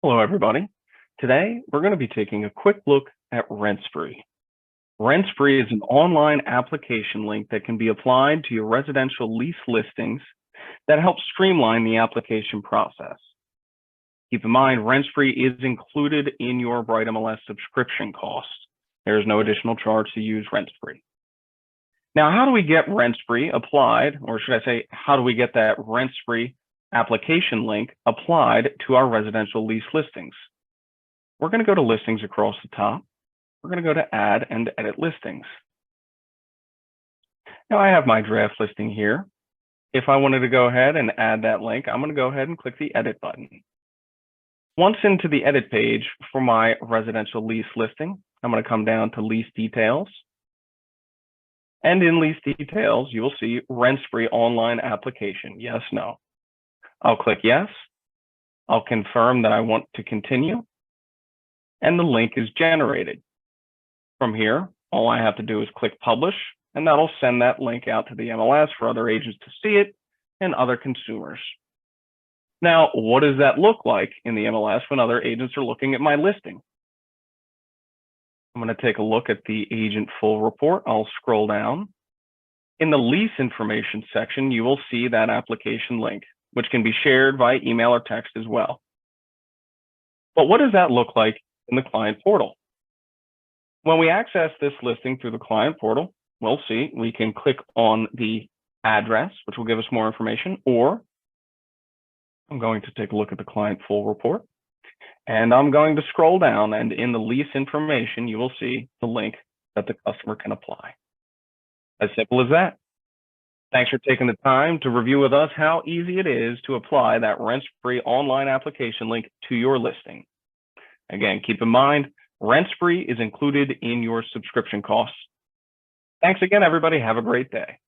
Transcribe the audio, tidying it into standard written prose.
Hello, everybody. Today, we're going to be taking a quick look at Rentspree. Rentspree is an online application link that can be applied to your residential lease listings that helps streamline the application process. Keep in mind, Rentspree is included in your Bright MLS subscription costs. There is no additional charge to use Rentspree. Now, how do we get Rentspree applied, or should I say, how do we get that Rentspree application link applied to our residential lease listings? We're going to go to listings across the top. We're going to go to add and edit listings. Now I have my draft listing here. If I wanted to go ahead and add that link, I'm going to go ahead and click the edit button. Once into the edit page for my residential lease listing, I'm going to come down to lease details. And in lease details, you will see Rentspree online application. Yes, no. I'll click yes. I'll confirm that I want to continue. And the link is generated. From here, all I have to do is click publish, and that'll send that link out to the MLS for other agents to see it and other consumers. Now, what does that look like in the MLS when other agents are looking at my listing? I'm going to take a look at the agent full report. I'll scroll down. In the lease information section, you will see that application link, which can be shared via email or text as well. But what does that look like in the client portal? When we access this listing through the client portal, we'll see we can click on the address, which will give us more information, or I'm going to take a look at the client full report, and I'm going to scroll down, and in the lease information, you will see the link that the customer can apply. As simple as that. Thanks for taking the time to review with us how easy it is to apply that Rentspree online application link to your listing. Again, keep in mind, Rentspree is included in your subscription costs. Thanks again, everybody. Have a great day.